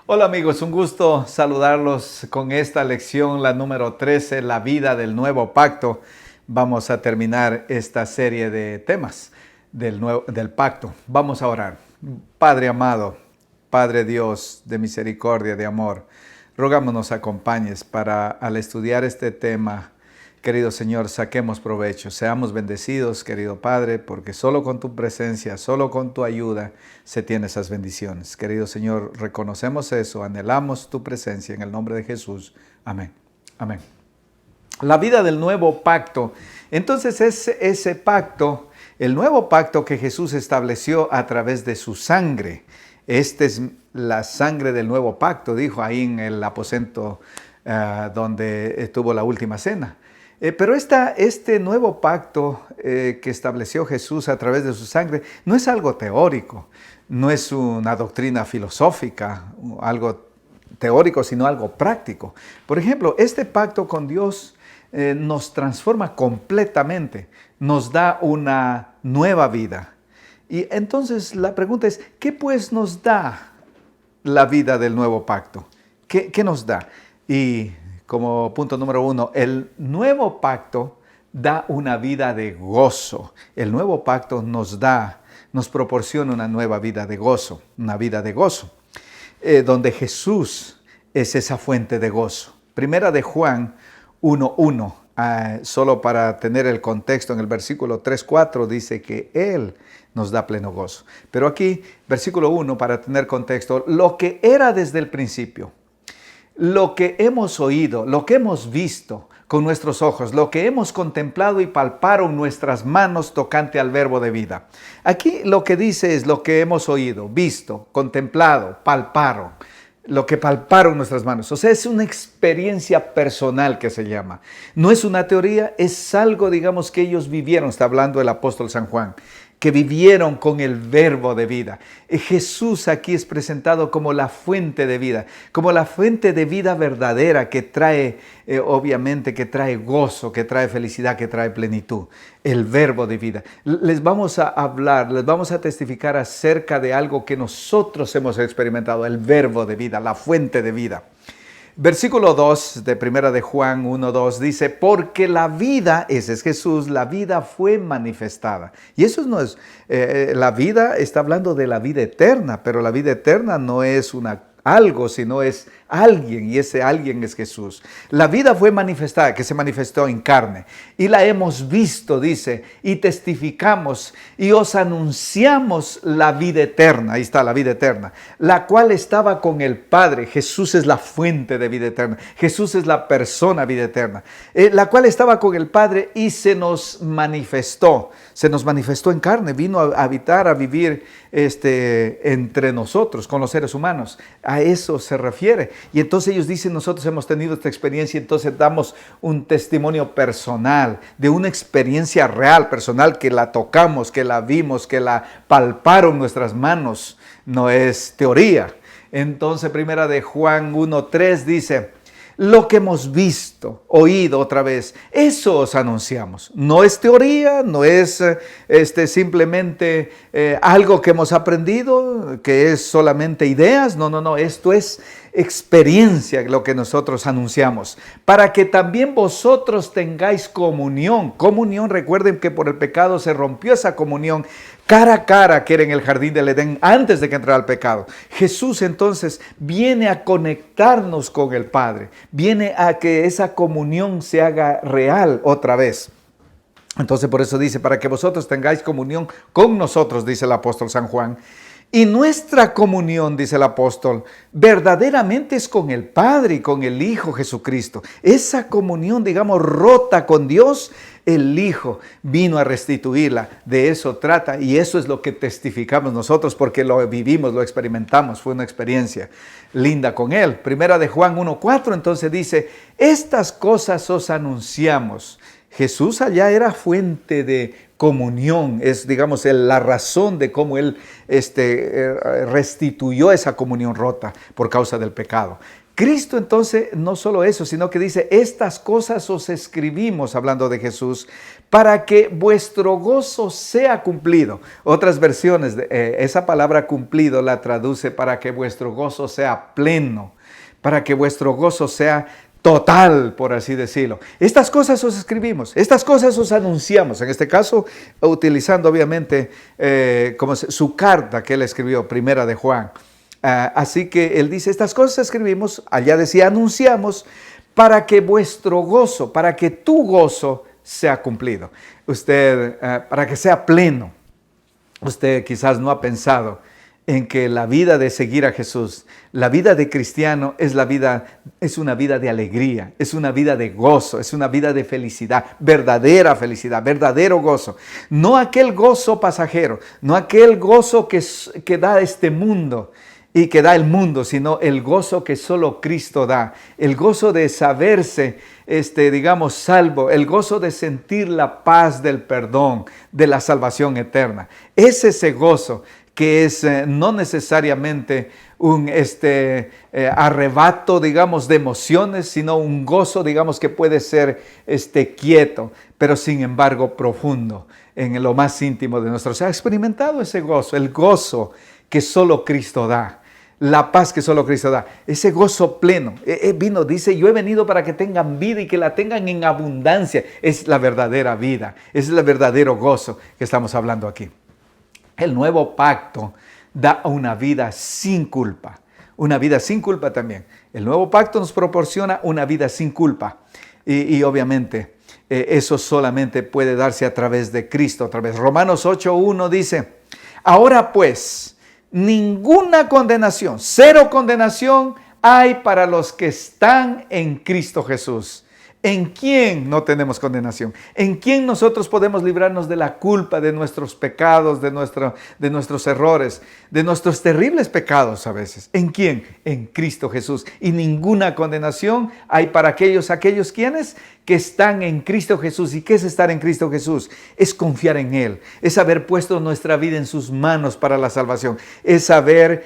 Hola amigos, un gusto saludarlos con esta lección, la número 13, la vida del nuevo pacto. Vamos a terminar esta serie de temas del pacto. Vamos a orar. Padre amado, Padre Dios de misericordia, de amor, rogamos nos acompañes para al estudiar este tema. Querido Señor, saquemos provecho, seamos bendecidos, querido Padre, porque solo con tu presencia, solo con tu ayuda se tienen esas bendiciones. Querido Señor, reconocemos eso, anhelamos tu presencia en el nombre de Jesús. Amén. Amén. La vida del nuevo pacto. Entonces es ese pacto, el nuevo pacto que Jesús estableció a través de su sangre. Esta es la sangre del nuevo pacto, dijo ahí en el aposento donde tuvo la última cena. Pero este nuevo pacto que estableció Jesús a través de su sangre no es algo teórico, no es una doctrina filosófica, algo teórico, sino algo práctico. Por ejemplo, este pacto con Dios nos transforma completamente, nos da una nueva vida. Y entonces la pregunta es, ¿qué pues nos da la vida del nuevo pacto? ¿Qué nos da? Y como punto número 1, el nuevo pacto da una vida de gozo. El nuevo pacto nos proporciona una nueva vida de gozo, una vida de gozo, donde Jesús es esa fuente de gozo. Primera de Juan 1:1, solo para tener el contexto, en el versículo 3:4 dice que Él nos da pleno gozo. Pero aquí, versículo 1, para tener contexto, lo que era desde el principio, lo que hemos oído, lo que hemos visto con nuestros ojos, lo que hemos contemplado y palparon nuestras manos tocante al verbo de vida. Aquí lo que dice es lo que hemos oído, visto, contemplado, palparon, lo que palparon nuestras manos. O sea, es una experiencia personal que se llama. No es una teoría, es algo, digamos, que ellos vivieron. Está hablando el apóstol San Juan, que vivieron con el verbo de vida. Jesús aquí es presentado como la fuente de vida, como la fuente de vida verdadera que trae, obviamente, que trae gozo, que trae felicidad, que trae plenitud. El verbo de vida. Les vamos a hablar, les vamos a testificar acerca de algo que nosotros hemos experimentado, el verbo de vida, la fuente de vida. Versículo 2 de Primera de Juan 1:2 dice, porque la vida, ese es Jesús, la vida fue manifestada. Y eso no es, la vida está hablando de la vida eterna, pero la vida eterna no es algo, sino es alguien, y ese alguien es Jesús. La vida fue manifestada, que se manifestó en carne, y la hemos visto, dice, y testificamos, y os anunciamos la vida eterna. Ahí está la vida eterna, la cual estaba con el Padre. Jesús es la fuente de vida eterna. Jesús es la persona vida eterna, la cual estaba con el Padre y se nos manifestó en carne, vino a habitar, a vivir entre nosotros, con los seres humanos. A eso se refiere. Y entonces ellos dicen, nosotros hemos tenido esta experiencia, y entonces damos un testimonio personal, de una experiencia real, personal, que la tocamos, que la vimos, que la palparon nuestras manos, no es teoría. Entonces, Primera de Juan 1:3 dice, lo que hemos visto, oído otra vez, eso os anunciamos. No es teoría, no es simplemente algo que hemos aprendido, que es solamente ideas. No, esto es experiencia, lo que nosotros anunciamos, para que también vosotros tengáis comunión. Comunión, recuerden que por el pecado se rompió esa comunión cara a cara que era en el jardín del Edén antes de que entrara el pecado. Jesús entonces viene a conectarnos con el Padre, viene a que esa comunión se haga real otra vez. Entonces por eso dice, para que vosotros tengáis comunión con nosotros, dice el apóstol San Juan. Y nuestra comunión, dice el apóstol, verdaderamente es con el Padre y con el Hijo Jesucristo. Esa comunión, digamos, rota con Dios, el Hijo vino a restituirla. De eso trata, y eso es lo que testificamos nosotros, porque lo vivimos, lo experimentamos. Fue una experiencia linda con Él. Primera de Juan 1:4, entonces dice, estas cosas os anunciamos. Jesús allá era fuente de comunión, es, digamos, la razón de cómo Él restituyó esa comunión rota por causa del pecado. Cristo entonces no solo eso, sino que dice, estas cosas os escribimos, hablando de Jesús, para que vuestro gozo sea cumplido. Otras versiones, esa palabra cumplido la traduce para que vuestro gozo sea pleno, para que vuestro gozo sea total, por así decirlo. Estas cosas os escribimos, estas cosas os anunciamos, en este caso utilizando obviamente como su carta que él escribió, primera de Juan. Así que él dice, estas cosas escribimos, allá decía anunciamos, para que vuestro gozo, para que tu gozo sea cumplido. Usted, para que sea pleno. Usted quizás no ha pensado en que la vida de seguir a Jesús, la vida de cristiano es una vida de alegría, es una vida de gozo, es una vida de felicidad, verdadero gozo. No aquel gozo pasajero, no aquel gozo que da este mundo y que da el mundo, sino el gozo que solo Cristo da, el gozo de saberse, digamos, salvo, el gozo de sentir la paz del perdón, de la salvación eterna. Es ese gozo que es no necesariamente un arrebato, digamos, de emociones, sino un gozo, digamos, que puede ser quieto, pero sin embargo profundo, en lo más íntimo de nuestro ser. ¿Ha experimentado ese gozo? El gozo que solo Cristo da. La paz que solo Cristo da, ese gozo pleno. Dice, yo he venido para que tengan vida y que la tengan en abundancia. Es la verdadera vida, es el verdadero gozo que estamos hablando aquí. El nuevo pacto da una vida sin culpa, una vida sin culpa también. El nuevo pacto nos proporciona una vida sin culpa y obviamente eso solamente puede darse a través de Cristo. Romanos 8:1 dice, ahora pues, ninguna condenación, cero condenación hay para los que están en Cristo Jesús. ¿En quién no tenemos condenación? ¿En quién nosotros podemos librarnos de la culpa, de nuestros pecados, de nuestros errores, de nuestros terribles pecados a veces? ¿En quién? En Cristo Jesús. Y ninguna condenación hay para aquellos ¿quiénes? Que están en Cristo Jesús. ¿Y qué es estar en Cristo Jesús? Es confiar en Él, es haber puesto nuestra vida en sus manos para la salvación, es haber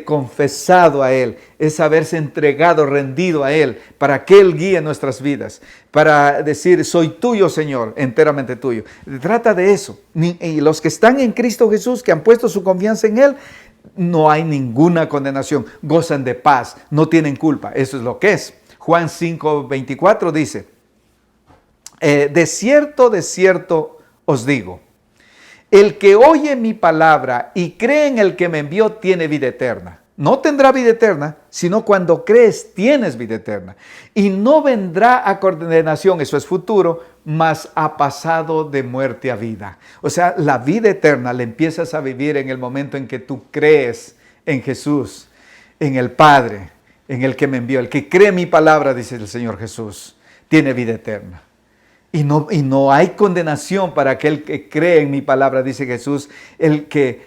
confesado a Él, es haberse entregado, rendido a Él, para que Él guíe nuestras vidas, para decir, soy tuyo, Señor, enteramente tuyo. Trata de eso. Y los que están en Cristo Jesús, que han puesto su confianza en Él, no hay ninguna condenación, gozan de paz, no tienen culpa. Eso es lo que es. Juan 5:24 dice, de cierto os digo, el que oye mi palabra y cree en el que me envió tiene vida eterna. No tendrá vida eterna, sino cuando crees tienes vida eterna. Y no vendrá a condenación, eso es futuro, mas ha pasado de muerte a vida. O sea, la vida eterna la empiezas a vivir en el momento en que tú crees en Jesús, en el Padre, en el que me envió. El que cree mi palabra, dice el Señor Jesús, tiene vida eterna. Y no hay condenación para aquel que cree en mi palabra, dice Jesús, el que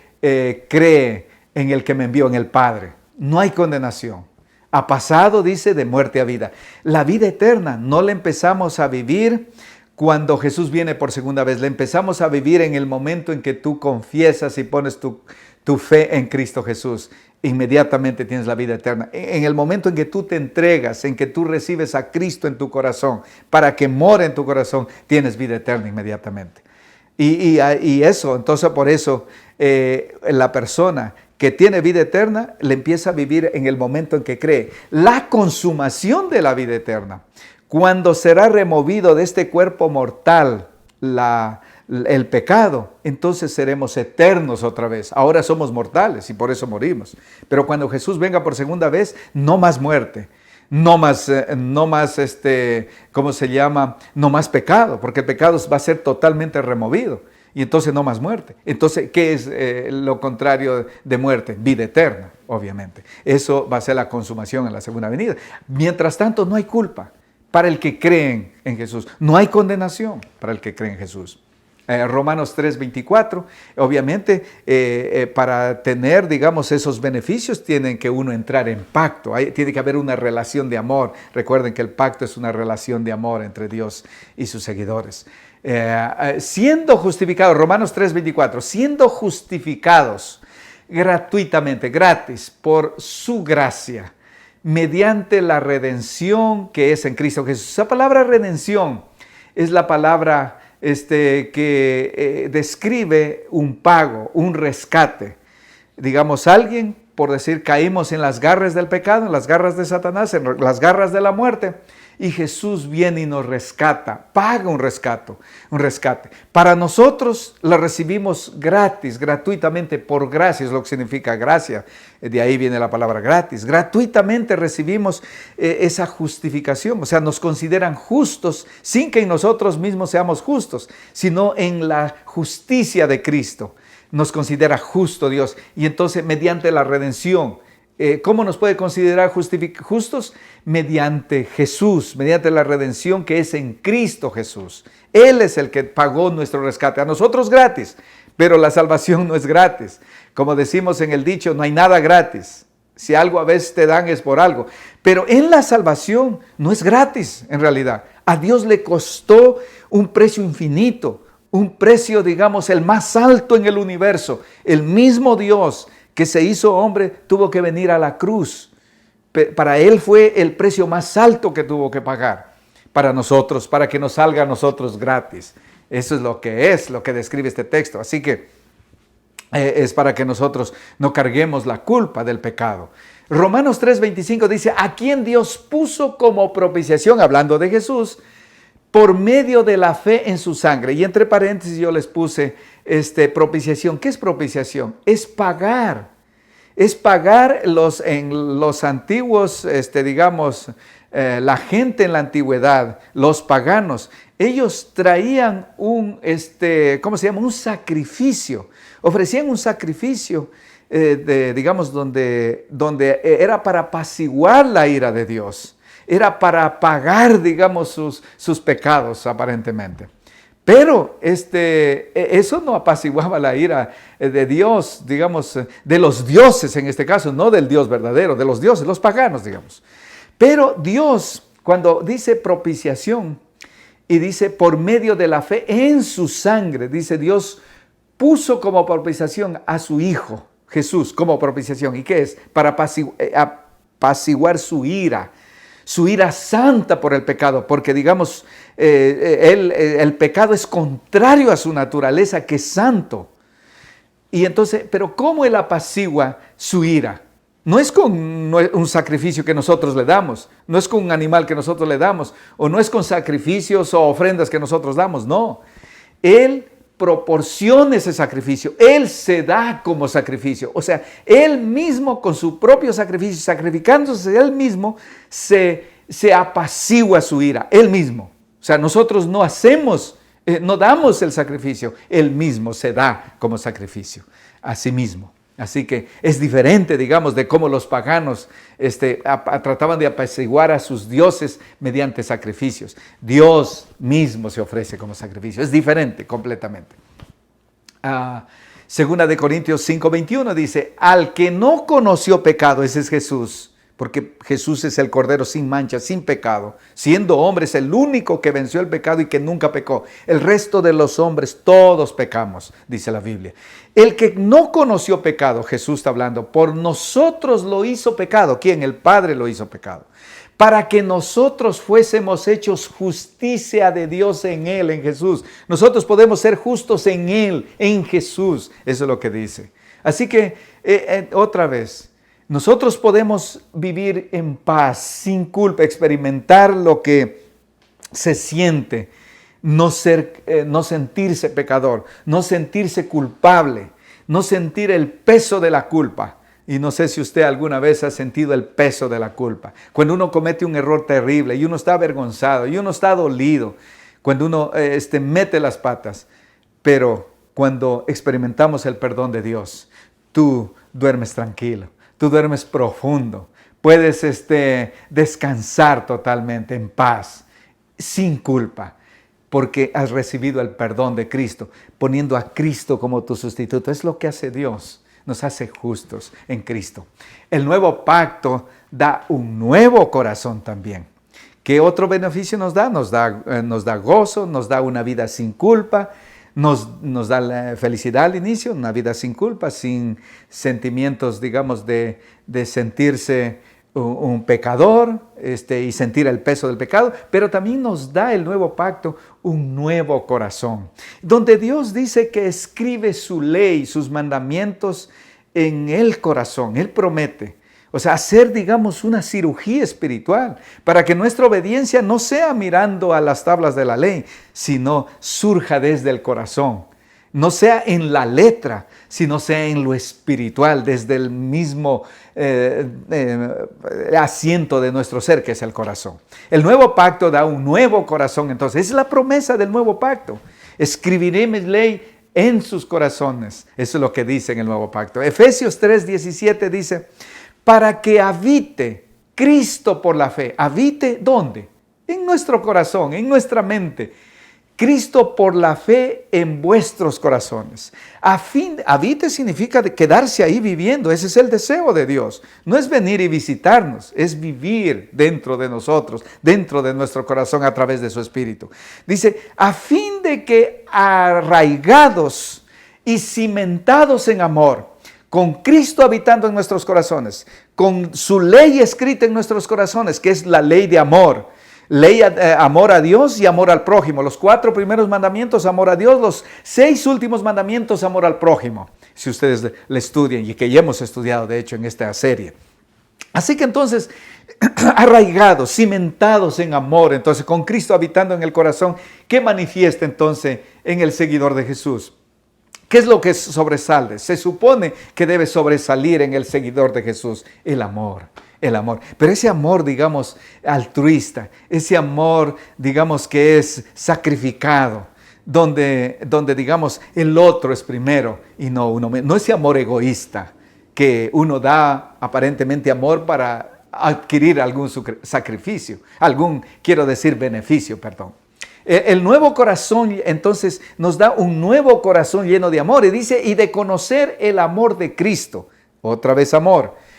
cree en el que me envió, en el Padre. No hay condenación. Ha pasado, dice, de muerte a vida. La vida eterna no la empezamos a vivir cuando Jesús viene por segunda vez. La empezamos a vivir en el momento en que tú confiesas y pones tu fe en Cristo Jesús. Inmediatamente tienes la vida eterna. En el momento en que tú te entregas, en que tú recibes a Cristo en tu corazón, para que more en tu corazón, tienes vida eterna inmediatamente. Y eso, entonces por eso la persona que tiene vida eterna, le empieza a vivir en el momento en que cree. La consumación de la vida eterna, cuando será removido de este cuerpo mortal el pecado, entonces seremos eternos otra vez. Ahora somos mortales y por eso morimos. Pero cuando Jesús venga por segunda vez, no más muerte, no más, ¿cómo se llama? No más pecado, porque el pecado va a ser totalmente removido. Y entonces no más muerte. Entonces, ¿qué es lo contrario de muerte? Vida eterna, obviamente. Eso va a ser la consumación en la segunda venida. Mientras tanto, no hay culpa para el que cree en Jesús. No hay condenación para el que cree en Jesús. Romanos 3:24, obviamente para tener, digamos, esos beneficios tienen que uno entrar en pacto, tiene que haber una relación de amor. Recuerden que el pacto es una relación de amor entre Dios y sus seguidores. Siendo justificados, Romanos 3:24, siendo justificados gratuitamente, gratis, por su gracia, mediante la redención que es en Cristo Jesús. Esa palabra redención es la palabra que describe un pago, un rescate. Digamos, alguien, por decir, caímos en las garras del pecado, en las garras de Satanás, en las garras de la muerte, y Jesús viene y nos rescata, paga un rescate. Para nosotros la recibimos gratis, gratuitamente, por gracia, es lo que significa gracia. De ahí viene la palabra gratis. Gratuitamente recibimos esa justificación, o sea, nos consideran justos sin que nosotros mismos seamos justos, sino en la justicia de Cristo. Nos considera justo Dios, y entonces mediante la redención, ¿cómo nos puede considerar justos? Mediante Jesús, mediante la redención que es en Cristo Jesús. Él es el que pagó nuestro rescate, a nosotros gratis, pero la salvación no es gratis. Como decimos en el dicho, no hay nada gratis. Si algo a veces te dan es por algo, pero en la salvación no es gratis en realidad. A Dios le costó un precio infinito, un precio, digamos, el más alto en el universo. El mismo Dios que se hizo hombre tuvo que venir a la cruz. Para Él fue el precio más alto que tuvo que pagar para nosotros, para que nos salga a nosotros gratis. Eso es lo que describe este texto. Así que es para que nosotros no carguemos la culpa del pecado. Romanos 3:25 dice, a quien Dios puso como propiciación, hablando de Jesús, por medio de la fe en su sangre. Y entre paréntesis yo les puse propiciación. ¿Qué es propiciación? Es pagar. Es pagar en los antiguos, la gente en la antigüedad, los paganos. Ellos traían un sacrificio. Ofrecían un sacrificio, donde era para apaciguar la ira de Dios. Era para pagar, digamos, sus pecados, aparentemente. Pero eso no apaciguaba la ira de Dios, digamos, de los dioses en este caso, no del Dios verdadero, de los dioses, los paganos, digamos. Pero Dios, cuando dice propiciación y dice por medio de la fe en su sangre, dice Dios puso como propiciación a su Hijo, Jesús, como propiciación. ¿Y qué es? Para apaciguar su ira santa por el pecado, porque digamos, el pecado es contrario a su naturaleza, que es santo. Y entonces, pero ¿cómo Él apacigua su ira? No es con un sacrificio que nosotros le damos, no es con un animal que nosotros le damos, o no es con sacrificios o ofrendas que nosotros damos, no. Él proporciona ese sacrificio, Él se da como sacrificio, o sea, Él mismo con su propio sacrificio, sacrificándose Él mismo, se apacigua su ira, Él mismo. O sea, nosotros no damos el sacrificio, Él mismo se da como sacrificio a sí mismo. Así que es diferente, digamos, de cómo los paganos trataban de apaciguar a sus dioses mediante sacrificios. Dios mismo se ofrece como sacrificio. Es diferente completamente. Segunda de Corintios 5:21 dice, al que no conoció pecado, ese es Jesús, porque Jesús es el Cordero sin mancha, sin pecado. Siendo hombre, es el único que venció el pecado y que nunca pecó. El resto de los hombres, todos pecamos, dice la Biblia. El que no conoció pecado, Jesús está hablando, por nosotros lo hizo pecado. ¿Quién? El Padre lo hizo pecado. Para que nosotros fuésemos hechos justicia de Dios en Él, en Jesús. Nosotros podemos ser justos en Él, en Jesús. Eso es lo que dice. Así que, otra vez, nosotros podemos vivir en paz, sin culpa, experimentar lo que se siente, no sentirse pecador, no sentirse culpable, no sentir el peso de la culpa. Y no sé si usted alguna vez ha sentido el peso de la culpa. Cuando uno comete un error terrible y uno está avergonzado y uno está dolido, cuando uno mete las patas, pero cuando experimentamos el perdón de Dios, tú duermes tranquilo. Tú duermes profundo, puedes descansar totalmente en paz, sin culpa, porque has recibido el perdón de Cristo, poniendo a Cristo como tu sustituto. Es lo que hace Dios, nos hace justos en Cristo. El nuevo pacto da un nuevo corazón también. ¿Qué otro beneficio nos da? Nos da gozo, nos da una vida sin culpa, nos da la felicidad al inicio, una vida sin culpa, sin sentimientos, digamos, de sentirse un pecador y sentir el peso del pecado, pero también nos da el nuevo pacto un nuevo corazón, donde Dios dice que escribe su ley, sus mandamientos en el corazón. Él promete, o sea, hacer, digamos, una cirugía espiritual para que nuestra obediencia no sea mirando a las tablas de la ley, sino surja desde el corazón. No sea en la letra, sino sea en lo espiritual, desde el mismo asiento de nuestro ser, que es el corazón. El nuevo pacto da un nuevo corazón, entonces, es la promesa del nuevo pacto. Escribiré mi ley en sus corazones. Eso es lo que dice en el nuevo pacto. Efesios 3:17 dice, para que habite Cristo por la fe. ¿Habite dónde? En nuestro corazón, en nuestra mente. Cristo por la fe en vuestros corazones. Habite significa quedarse ahí viviendo. Ese es el deseo de Dios. No es venir y visitarnos, es vivir dentro de nosotros, dentro de nuestro corazón a través de su Espíritu. Dice, a fin de que arraigados y cimentados en amor, con Cristo habitando en nuestros corazones, con su ley escrita en nuestros corazones, que es la ley de amor. Ley, amor a Dios y amor al prójimo. Los 4 primeros mandamientos, amor a Dios. Los 6 últimos mandamientos, amor al prójimo. Si ustedes le estudian, y que ya hemos estudiado, de hecho, en esta serie. Así que entonces, arraigados, cimentados en amor, entonces con Cristo habitando en el corazón, ¿qué manifiesta entonces en el seguidor de Jesús? ¿Qué es lo que sobresale? Se supone que debe sobresalir en el seguidor de Jesús el amor. El amor, pero ese amor, digamos, altruista, ese amor, digamos, que es sacrificado, donde digamos, el otro es primero y no uno mismo. No ese amor egoísta, que uno da aparentemente amor para adquirir algún sacrificio, beneficio, perdón. El nuevo corazón, entonces, nos da un nuevo corazón lleno de amor, y dice, y de conocer el amor de Cristo, otra vez amor,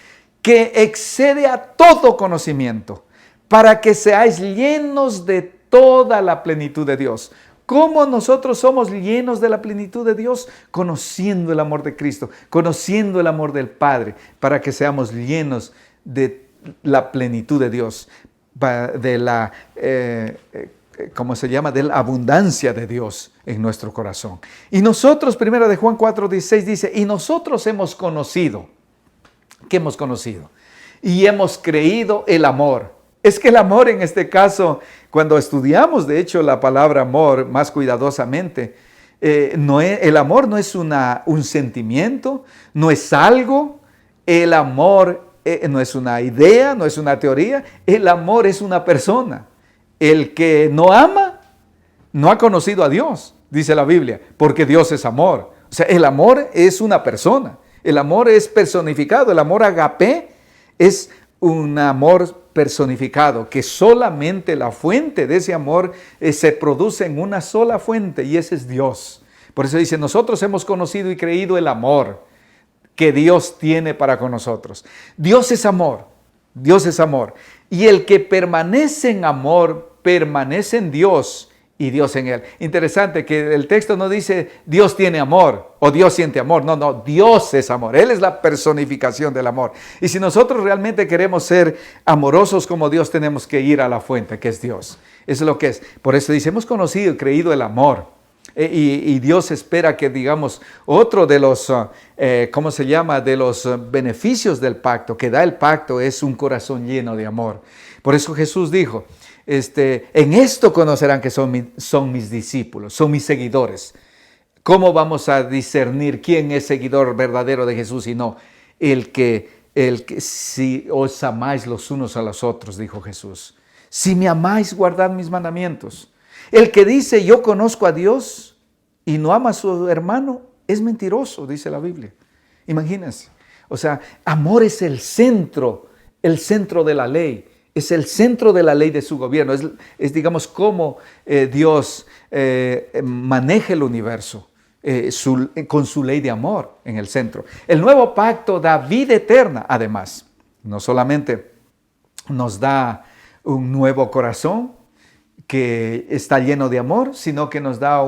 que excede a todo conocimiento, para que seáis llenos de toda la plenitud de Dios. ¿Cómo nosotros somos llenos de la plenitud de Dios? Conociendo el amor de Cristo, conociendo el amor del Padre, para que seamos llenos de la plenitud de Dios, de la, de la abundancia de Dios en nuestro corazón. Y nosotros, 1 de Juan 4:16 dice, y nosotros hemos conocido. ¿Qué hemos conocido? Y hemos creído el amor. Es que el amor en este caso, cuando estudiamos de hecho la palabra amor más cuidadosamente, el amor no es un sentimiento, no es algo. El amor no es una idea, no es una teoría. El amor es una persona. El que no ama, no ha conocido a Dios, dice la Biblia, porque Dios es amor. O sea, el amor es una persona. El amor es personificado, el amor agape es un amor personificado, que solamente la fuente de ese amor se produce en una sola fuente, y ese es Dios. Por eso dice, nosotros hemos conocido y creído el amor que Dios tiene para con nosotros. Dios es amor, Dios es amor. Y el que permanece en amor, permanece en Dios y Dios en él. Interesante que el texto no dice Dios tiene amor o Dios siente amor. No, Dios es amor. Él es la personificación del amor. Y si nosotros realmente queremos ser amorosos como Dios, tenemos que ir a la fuente, que es Dios. Eso es lo que es. Por eso dice, hemos conocido y creído el amor. Y Dios espera que, digamos, otro de los, de los beneficios del pacto, que da el pacto, es un corazón lleno de amor. Por eso Jesús dijo, en esto conocerán que son mis discípulos, son mis seguidores. ¿Cómo vamos a discernir quién es seguidor verdadero de Jesús y no? El que si os amáis los unos a los otros, dijo Jesús. Si me amáis, guardad mis mandamientos. El que dice yo conozco a Dios y no ama a su hermano es mentiroso, dice la Biblia. Imagínense. O sea, amor es el centro de la ley. Es el centro de la ley de su gobierno. Es digamos, cómo Dios maneja el universo con su ley de amor en el centro. El nuevo pacto da vida eterna, además. No solamente nos da un nuevo corazón que está lleno de amor, sino que nos da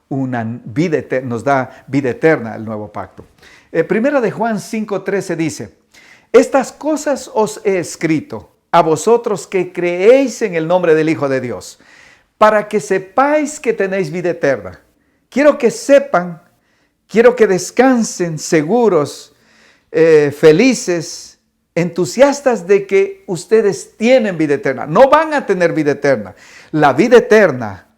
vida eterna el nuevo pacto. Primera de Juan 5:13 dice, Estas cosas os he escrito a vosotros que creéis en el nombre del Hijo de Dios, para que sepáis que tenéis vida eterna. Quiero que sepan, quiero que descansen seguros, felices, entusiastas de que ustedes tienen vida eterna. No van a tener vida eterna. La vida eterna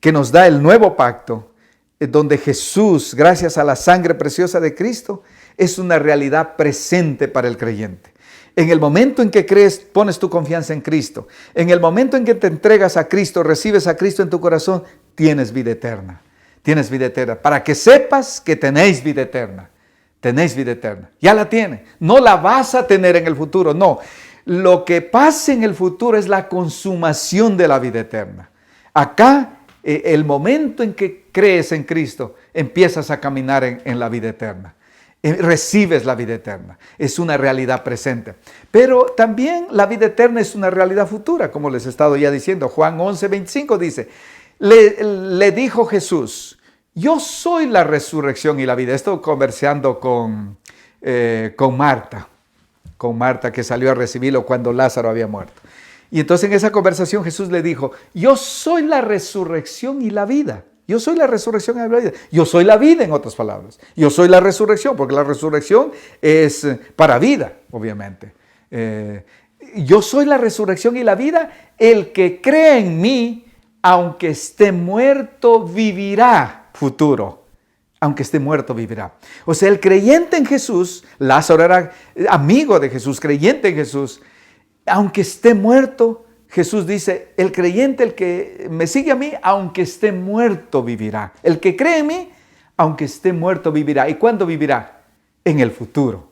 que nos da el nuevo pacto, donde Jesús, gracias a la sangre preciosa de Cristo, es una realidad presente para el creyente. En el momento en que crees, pones tu confianza en Cristo. En el momento en que te entregas a Cristo, recibes a Cristo en tu corazón, tienes vida eterna. Tienes vida eterna. Para que sepas que tenéis vida eterna. Tenéis vida eterna. Ya la tienes. No la vas a tener en el futuro. No. Lo que pasa en el futuro es la consumación de la vida eterna. Acá, el momento en que crees en Cristo, empiezas a caminar en la vida eterna. Recibes la vida eterna. Es una realidad presente. Pero también la vida eterna es una realidad futura, como les he estado ya diciendo. Juan 11:25 dice, le dijo Jesús, yo soy la resurrección y la vida. Estoy conversando con Marta, que salió a recibirlo cuando Lázaro había muerto. Y entonces en esa conversación Jesús le dijo, yo soy la resurrección y la vida. Yo soy la resurrección y la vida. Yo soy la vida, en otras palabras. Yo soy la resurrección, porque la resurrección es para vida, obviamente. Yo soy la resurrección y la vida. El que cree en mí, aunque esté muerto, vivirá. Futuro. Aunque esté muerto, vivirá. O sea, el creyente en Jesús, Lázaro era amigo de Jesús, creyente en Jesús, aunque esté muerto, Jesús dice, el creyente, el que me sigue a mí, aunque esté muerto, vivirá. El que cree en mí, aunque esté muerto, vivirá. ¿Y cuándo vivirá? En el futuro.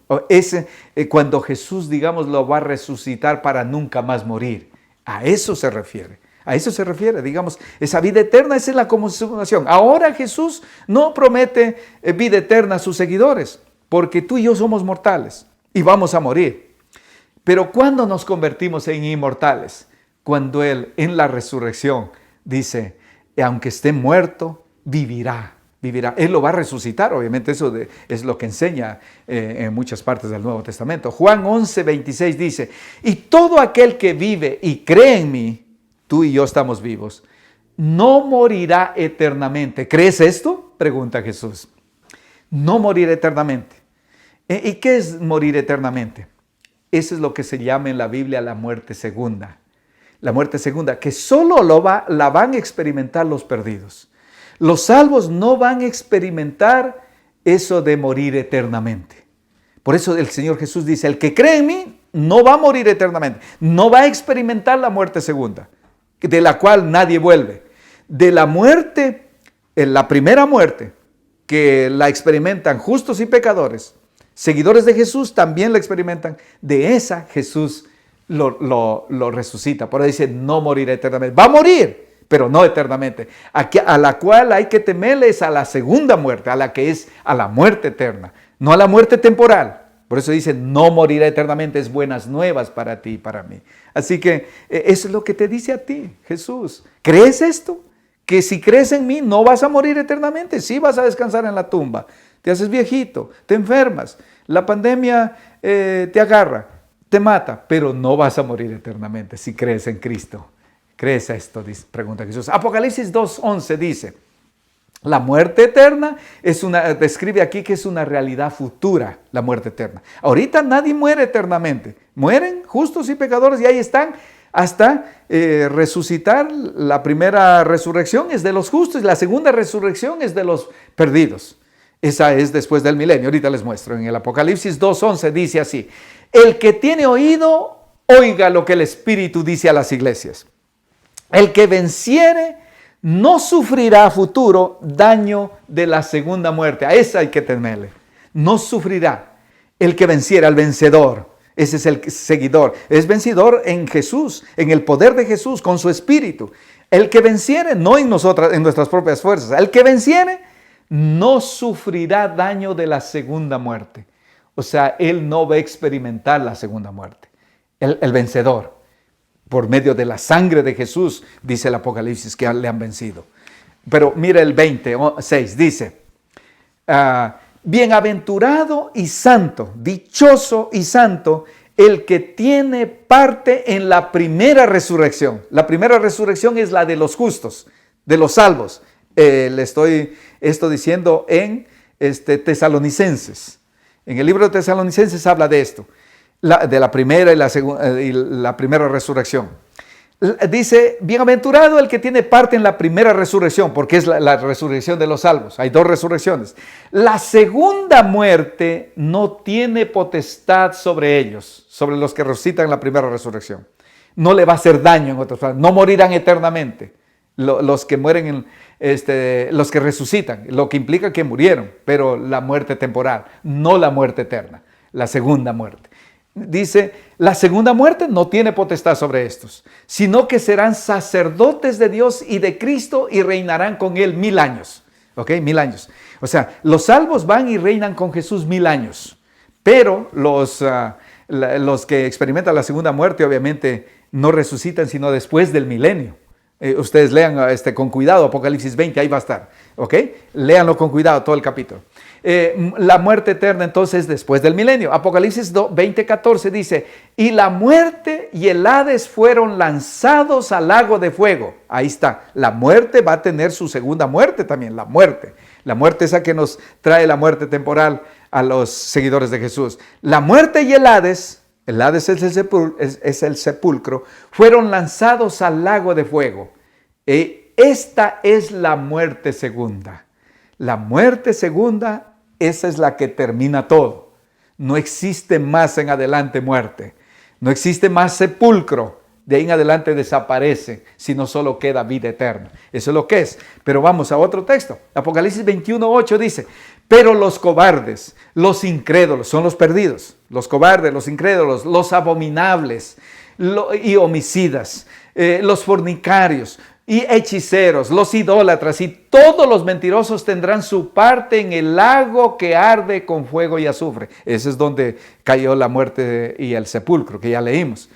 Cuando Jesús, digamos, lo va a resucitar para nunca más morir. A eso se refiere. A eso se refiere, digamos, esa vida eterna, esa es la consumación. Ahora Jesús no promete vida eterna a sus seguidores, porque tú y yo somos mortales y vamos a morir. Pero ¿cuándo nos convertimos en inmortales? Cuando Él en la resurrección dice, aunque esté muerto, vivirá. Él lo va a resucitar, obviamente eso es lo que enseña en muchas partes del Nuevo Testamento. Juan 11:26 dice, y todo aquel que vive y cree en mí, tú y yo estamos vivos, no morirá eternamente. ¿Crees esto? Pregunta Jesús. No morirá eternamente. ¿Y qué es morir eternamente? Eso es lo que se llama en la Biblia la muerte segunda. La muerte segunda, que solo la van a experimentar los perdidos. Los salvos no van a experimentar eso de morir eternamente. Por eso el Señor Jesús dice, el que cree en mí no va a morir eternamente. No va a experimentar la muerte segunda, de la cual nadie vuelve. De la muerte, la primera muerte, que la experimentan justos y pecadores, seguidores de Jesús también la experimentan. De esa Jesús lo resucita. Por eso dice, no morirá eternamente. Va a morir, pero no eternamente. A la cual hay que temerle es a la segunda muerte, a la que es a la muerte eterna, no a la muerte temporal. Por eso dice, no morirá eternamente, es buenas nuevas para ti y para mí. Así que eso es lo que te dice a ti, Jesús. ¿Crees esto? Que si crees en mí no vas a morir eternamente, sí vas a descansar en la tumba. Te haces viejito, te enfermas, la pandemia te agarra, te mata, pero no vas a morir eternamente si crees en Cristo. ¿Crees esto? Pregunta Jesús. Apocalipsis 2:11 dice, la muerte eterna describe aquí que es una realidad futura, la muerte eterna. Ahorita nadie muere eternamente. Mueren justos y pecadores y ahí están hasta resucitar. La primera resurrección es de los justos y la segunda resurrección es de los perdidos. Esa es después del milenio. Ahorita les muestro. En el Apocalipsis 2:11 dice así, el que tiene oído, oiga lo que el Espíritu dice a las iglesias. El que venciere no sufrirá a futuro daño de la segunda muerte. A esa hay que temerle. No sufrirá. El que venciera, el vencedor. Ese es el seguidor. Es vencedor en Jesús, en el poder de Jesús, con su Espíritu. El que venciere, no en nuestras propias fuerzas. El que venciere no sufrirá daño de la segunda muerte. O sea, él no va a experimentar la segunda muerte. El vencedor. Por medio de la sangre de Jesús, dice el Apocalipsis, que le han vencido. Pero mira el 26, dice, bienaventurado y santo, dichoso y santo, el que tiene parte en la primera resurrección. La primera resurrección es la de los justos, de los salvos. Le estoy diciendo en Tesalonicenses. En el libro de Tesalonicenses habla de esto, de la primera y la primera resurrección. Dice, bienaventurado el que tiene parte en la primera resurrección, porque es la resurrección de los salvos. Hay dos resurrecciones. La segunda muerte no tiene potestad sobre ellos, sobre los que resucitan en la primera resurrección. No le va a hacer daño, en otras palabras, no morirán eternamente. Los que mueren, los que resucitan, lo que implica que murieron, pero la muerte temporal, no la muerte eterna, la segunda muerte. Dice, la segunda muerte no tiene potestad sobre estos, sino que serán sacerdotes de Dios y de Cristo y reinarán con Él 1000 años. ¿Ok? 1000 años. O sea, los salvos van y reinan con Jesús 1000 años, pero los que experimentan la segunda muerte obviamente no resucitan sino después del milenio. Ustedes lean con cuidado Apocalipsis 20, ahí va a estar, ¿ok? Léanlo con cuidado todo el capítulo. La muerte eterna entonces después del milenio. Apocalipsis 20:14 dice, y la muerte y el Hades fueron lanzados al lago de fuego. Ahí está, la muerte va a tener su segunda muerte también, la muerte. La muerte esa que nos trae la muerte temporal a los seguidores de Jesús. La muerte y el Hades es el sepulcro, fueron lanzados al lago de fuego. Esta es la muerte segunda. La muerte segunda, esa es la que termina todo. No existe más en adelante muerte. No existe más sepulcro. De ahí en adelante desaparece, sino solo queda vida eterna. Eso es lo que es. Pero vamos a otro texto. Apocalipsis 21:8 dice, pero los cobardes, los incrédulos, son los perdidos. Los cobardes, los incrédulos, los abominables y homicidas, los fornicarios y hechiceros, los idólatras y todos los mentirosos tendrán su parte en el lago que arde con fuego y azufre. Ese es donde cayó la muerte y el sepulcro, que ya leímos.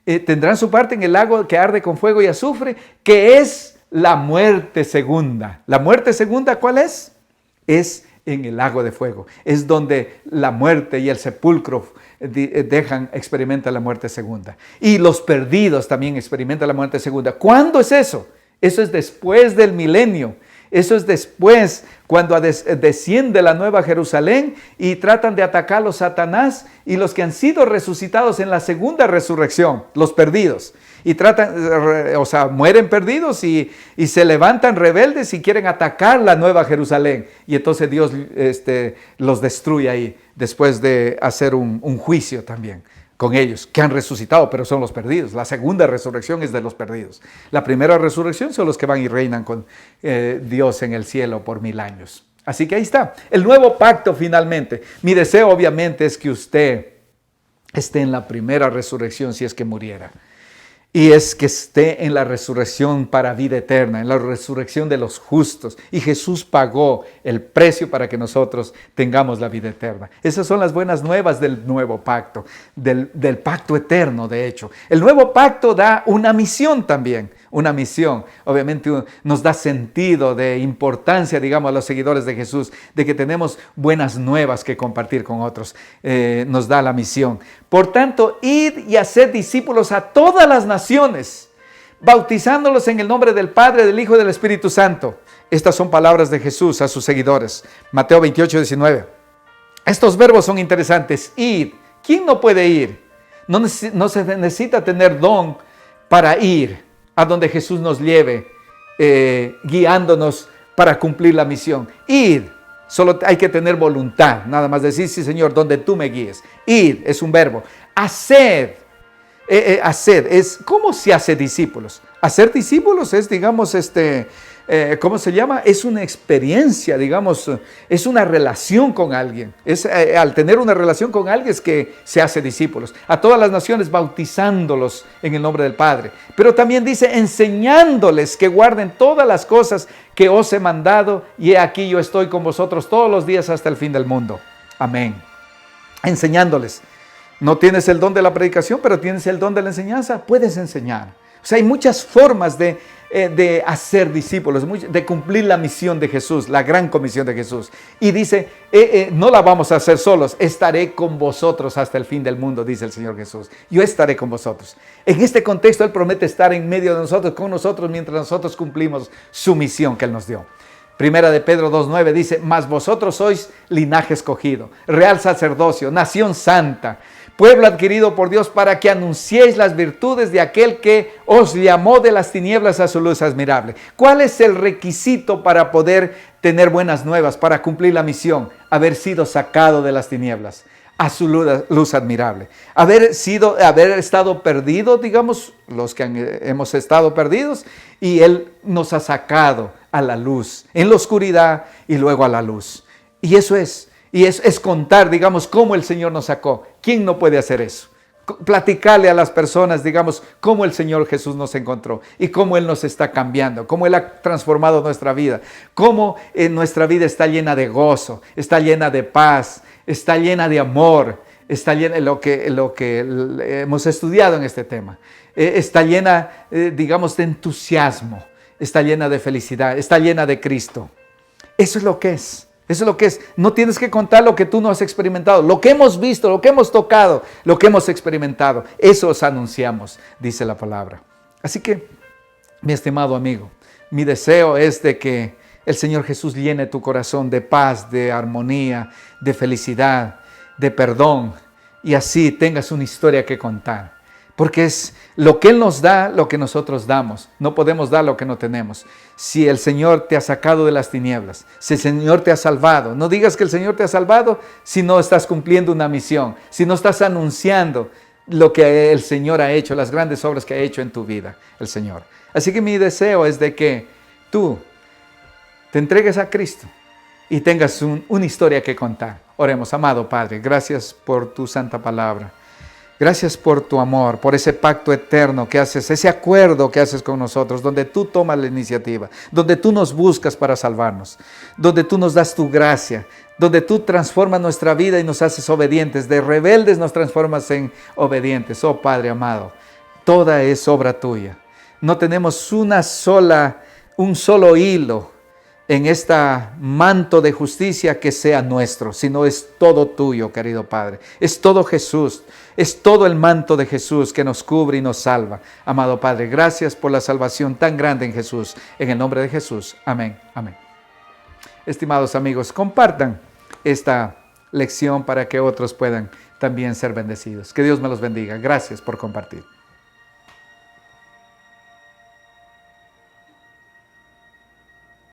Tendrán su parte en el lago que arde con fuego y azufre, que es la muerte segunda. ¿La muerte segunda cuál es? Es en el lago de fuego. Es donde la muerte y el sepulcro experimentan la muerte segunda. Y los perdidos también experimentan la muerte segunda. ¿Cuándo es eso? Eso es después del milenio. Eso es después, cuando desciende la nueva Jerusalén y tratan de atacar a Satanás y los que han sido resucitados en la segunda resurrección, los perdidos. Y mueren perdidos y se levantan rebeldes y quieren atacar la nueva Jerusalén. Y entonces Dios los destruye ahí, después de hacer un juicio también con ellos, que han resucitado, pero son los perdidos. La segunda resurrección es de los perdidos. La primera resurrección son los que van y reinan con Dios en el cielo por 1000 años. Así que ahí está, el nuevo pacto finalmente. Mi deseo obviamente es que usted esté en la primera resurrección si es que muriera. Y es que esté en la resurrección para vida eterna, en la resurrección de los justos. Y Jesús pagó el precio para que nosotros tengamos la vida eterna. Esas son las buenas nuevas del nuevo pacto, del pacto eterno, de hecho. El nuevo pacto da una misión también, una misión. Obviamente nos da sentido de importancia, digamos, a los seguidores de Jesús, de que tenemos buenas nuevas que compartir con otros. Nos da la misión. Por tanto, id y haced discípulos a todas las naciones, bautizándolos en el nombre del Padre, del Hijo y del Espíritu Santo. Estas son palabras de Jesús a sus seguidores. Mateo 28:19. Estos verbos son interesantes. Id. ¿Quién no puede ir? No se necesita tener don para ir a donde Jesús nos lleve, guiándonos para cumplir la misión. Id. Solo hay que tener voluntad, nada más decir, sí Señor, donde tú me guíes. Ir es un verbo. Haced. Haced es, ¿cómo se hace discípulos? Hacer discípulos es, digamos, ¿cómo se llama? Es una experiencia, digamos, es una relación con alguien. Al tener una relación con alguien es que se hace discípulos. A todas las naciones bautizándolos en el nombre del Padre. Pero también dice enseñándoles que guarden todas las cosas que os he mandado, y he aquí yo estoy con vosotros todos los días hasta el fin del mundo. Amén. Enseñándoles. No tienes el don de la predicación, pero tienes el don de la enseñanza, puedes enseñar. O sea, hay muchas formas de de hacer discípulos, de cumplir la misión de Jesús, la gran comisión de Jesús. Y dice, no la vamos a hacer solos, estaré con vosotros hasta el fin del mundo, dice el Señor Jesús. Yo estaré con vosotros. En este contexto, Él promete estar en medio de nosotros, con nosotros, mientras nosotros cumplimos su misión que Él nos dio. Primera de Pedro 2:9 dice, mas vosotros sois linaje escogido, real sacerdocio, nación santa, pueblo adquirido por Dios para que anunciéis las virtudes de aquel que os llamó de las tinieblas a su luz admirable. ¿Cuál es el requisito para poder tener buenas nuevas, para cumplir la misión? Haber sido sacado de las tinieblas a su luz admirable. Haber estado perdido, digamos, los que hemos estado perdidos, y Él nos ha sacado a la luz, en la oscuridad y luego a la luz. Y eso es contar, digamos, cómo el Señor nos sacó. ¿Quién no puede hacer eso? Platicarle a las personas, digamos, cómo el Señor Jesús nos encontró y cómo Él nos está cambiando, cómo Él ha transformado nuestra vida, cómo nuestra vida está llena de gozo, está llena de paz, está llena de amor, está llena de lo que hemos estudiado en este tema. Está llena, digamos, de entusiasmo, está llena de felicidad, está llena de Cristo. Eso es lo que es. Eso es lo que es. No tienes que contar lo que tú no has experimentado, lo que hemos visto, lo que hemos tocado, lo que hemos experimentado. Eso os anunciamos, dice la palabra. Así que, mi estimado amigo, mi deseo es de que el Señor Jesús llene tu corazón de paz, de armonía, de felicidad, de perdón, y así tengas una historia que contar. Porque es lo que Él nos da, lo que nosotros damos. No podemos dar lo que no tenemos. Si el Señor te ha sacado de las tinieblas, si el Señor te ha salvado, no digas que el Señor te ha salvado si no estás cumpliendo una misión, si no estás anunciando lo que el Señor ha hecho, las grandes obras que ha hecho en tu vida, el Señor. Así que mi deseo es de que tú te entregues a Cristo y tengas una historia que contar. Oremos. Amado Padre, gracias por tu santa palabra. Gracias por tu amor, por ese pacto eterno que haces, ese acuerdo que haces con nosotros, donde tú tomas la iniciativa, donde tú nos buscas para salvarnos, donde tú nos das tu gracia, donde tú transformas nuestra vida y nos haces obedientes, de rebeldes nos transformas en obedientes. Oh Padre amado, toda es obra tuya. No tenemos un solo hilo en este manto de justicia que sea nuestro, sino es todo tuyo, querido Padre. Es todo Jesús, es todo el manto de Jesús que nos cubre y nos salva. Amado Padre, gracias por la salvación tan grande en Jesús. En el nombre de Jesús. Amén. Amén. Estimados amigos, compartan esta lección para que otros puedan también ser bendecidos. Que Dios me los bendiga. Gracias por compartir.